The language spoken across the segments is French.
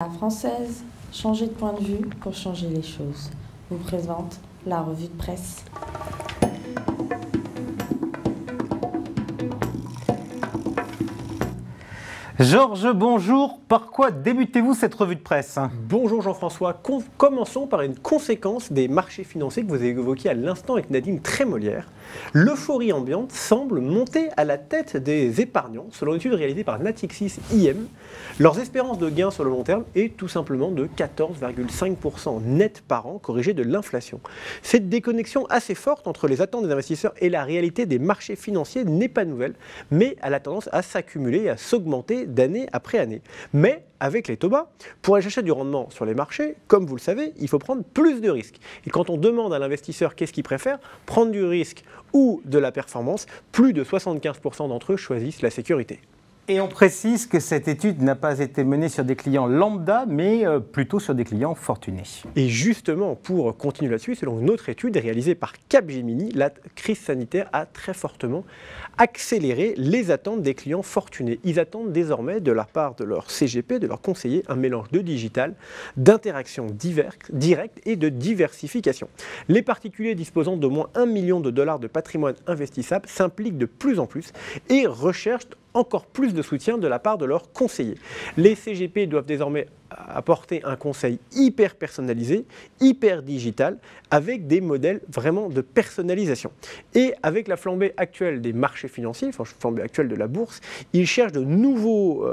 La française, changer de point de vue pour changer les choses, vous présente la revue de presse. Georges, bonjour. Par quoi débutez-vous cette revue de presse? Bonjour Jean-François. Commençons par une conséquence des marchés financiers que vous avez évoqué à l'instant avec Nadine Trémolière. L'euphorie ambiante semble monter à la tête des épargnants. Selon une étude réalisée par Natixis IM, leurs espérances de gains sur le long terme est tout simplement de 14,5% net par an, corrigé de l'inflation. Cette déconnexion assez forte entre les attentes des investisseurs et la réalité des marchés financiers n'est pas nouvelle, mais elle a tendance à s'accumuler et à s'augmenter d'année après année. Mais avec les taux bas, pour aller chercher du rendement sur les marchés, comme vous le savez, il faut prendre plus de risques. Et quand on demande à l'investisseur qu'est-ce qu'il préfère, prendre du risque ou de la performance, plus de 75% d'entre eux choisissent la sécurité. Et on précise que cette étude n'a pas été menée sur des clients lambda, mais plutôt sur des clients fortunés. Et justement, pour continuer là-dessus, selon une autre étude réalisée par Capgemini, la crise sanitaire a très fortement accéléré les attentes des clients fortunés. Ils attendent désormais de la part de leur CGP, de leurs conseillers, un mélange de digital, d'interaction directe et de diversification. Les particuliers disposant d'au moins 1 million de dollars de patrimoine investissable s'impliquent de plus en plus et recherchent encore plus de soutien de la part de leurs conseillers. Les CGP doivent désormais apporter un conseil hyper personnalisé, hyper digital, avec des modèles vraiment de personnalisation. Et avec la flambée actuelle des marchés financiers, enfin flambée actuelle de la bourse, ils cherchent de nouveaux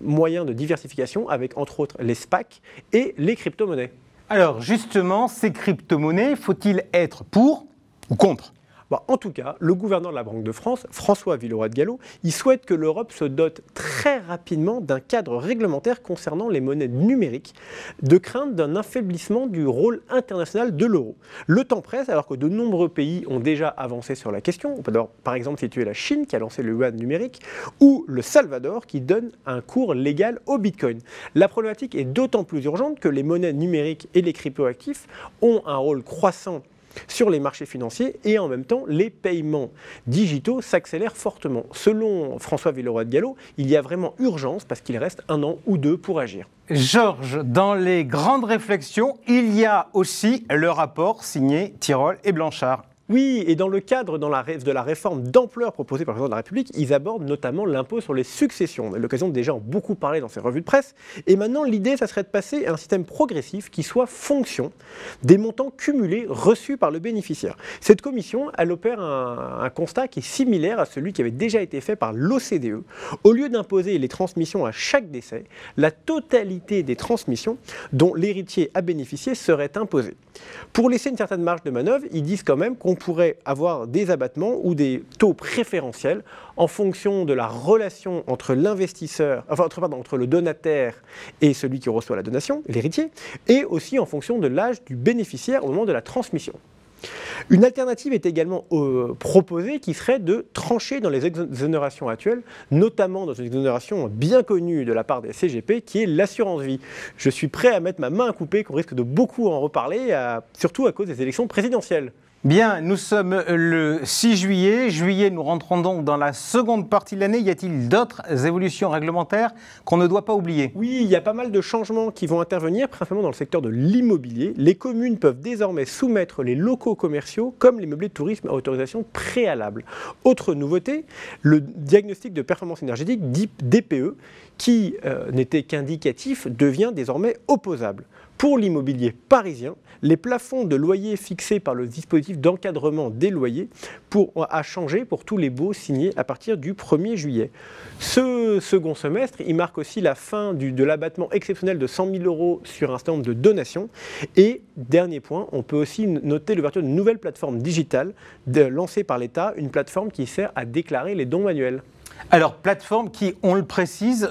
moyens de diversification avec entre autres les SPAC et les crypto-monnaies. Alors justement, ces crypto-monnaies, faut-il être pour ou contre ? Bon, en tout cas, le gouverneur de la Banque de France, François Villeroy-de-Galhau, il souhaite que l'Europe se dote très rapidement d'un cadre réglementaire concernant les monnaies numériques, de crainte d'un affaiblissement du rôle international de l'euro. Le temps presse alors que de nombreux pays ont déjà avancé sur la question. On peut d'abord, par exemple, situer la Chine qui a lancé le yuan numérique ou le Salvador qui donne un cours légal au Bitcoin. La problématique est d'autant plus urgente que les monnaies numériques et les cryptoactifs ont un rôle croissant sur les marchés financiers et en même temps, les paiements digitaux s'accélèrent fortement. Selon François Villeroy-de-Galhau, il y a vraiment urgence parce qu'il reste 1 an ou 2 pour agir. Georges, dans les grandes réflexions, il y a aussi le rapport signé Tirole et Blanchard. Oui, et dans le cadre de la réforme d'ampleur proposée par le président de la République, ils abordent notamment l'impôt sur les successions. On a eu l'occasion de déjà en beaucoup parler dans ces revues de presse. Et maintenant, l'idée, ça serait de passer à un système progressif qui soit fonction des montants cumulés reçus par le bénéficiaire. Cette commission, elle opère un constat qui est similaire à celui qui avait déjà été fait par l'OCDE. Au lieu d'imposer les transmissions à chaque décès, la totalité des transmissions dont l'héritier a bénéficié serait imposée. Pour laisser une certaine marge de manœuvre, ils disent quand même qu'on pourrait avoir des abattements ou des taux préférentiels en fonction de la relation entre l'investisseur, entre le donataire et celui qui reçoit la donation, l'héritier, et aussi en fonction de l'âge du bénéficiaire au moment de la transmission. Une alternative est également proposée qui serait de trancher dans les exonérations actuelles, notamment dans une exonération bien connue de la part des CGP qui est l'assurance vie. Je suis prêt à mettre ma main à couper qu'on risque de beaucoup en reparler, surtout à cause des élections présidentielles. Bien, nous sommes le 6 juillet. Nous rentrons donc dans la seconde partie de l'année. Y a-t-il d'autres évolutions réglementaires qu'on ne doit pas oublier? Oui, il y a pas mal de changements qui vont intervenir, principalement dans le secteur de l'immobilier. Les communes peuvent désormais soumettre les locaux commerciaux comme les meublés de tourisme à autorisation préalable. Autre nouveauté, le diagnostic de performance énergétique, dit DPE, qui n'était qu'indicatif, devient désormais opposable. Pour l'immobilier parisien, les plafonds de loyer fixés par le dispositif d'encadrement des loyers a changé pour tous les baux signés à partir du 1er juillet. Ce second semestre, il marque aussi la fin de l'abattement exceptionnel de 100 000 € sur un certain nombre de donations. Et dernier point, on peut aussi noter l'ouverture d'une nouvelle plateforme digitale lancée par l'État, une plateforme qui sert à déclarer les dons manuels. Alors, plateforme qui, on le précise,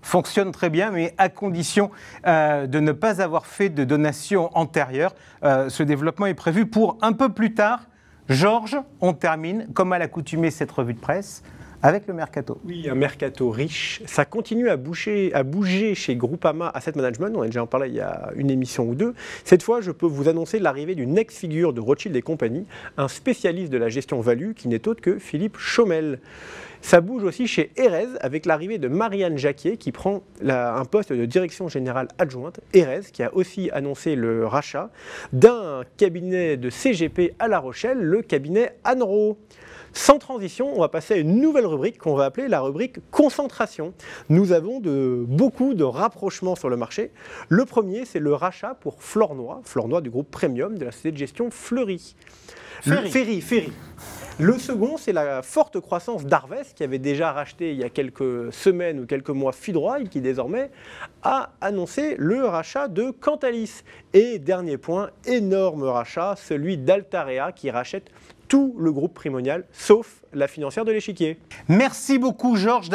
fonctionne très bien, mais à condition de ne pas avoir fait de donation antérieure. Ce développement est prévu pour un peu plus tard. Georges, on termine, comme à l'accoutumée, cette revue de presse avec le mercato. Oui, un mercato riche. Ça continue à bouger chez Groupama Asset Management. On a déjà en parlé il y a une émission ou deux. Cette fois, je peux vous annoncer l'arrivée d'une ex-figure de Rothschild et compagnie, un spécialiste de la gestion value qui n'est autre que Philippe Chaumel. Ça bouge aussi chez Erez avec l'arrivée de Marianne Jacquier qui prend un poste de direction générale adjointe. Erez qui a aussi annoncé le rachat d'un cabinet de CGP à La Rochelle, le cabinet Anro. Sans transition, on va passer à une nouvelle rubrique qu'on va appeler la rubrique concentration. Nous avons beaucoup de rapprochements sur le marché. Le premier, c'est le rachat pour Flornoy du groupe Premium de la société de gestion Fleury. Ferry. Le second, c'est la forte croissance d'Harvest, qui avait déjà racheté il y a quelques semaines ou quelques mois Fidroy, qui désormais a annoncé le rachat de Cantalis. Et dernier point, énorme rachat, celui d'Altarea, qui rachète tout le groupe Primonial, sauf la financière de l'Échiquier. Merci beaucoup, Georges.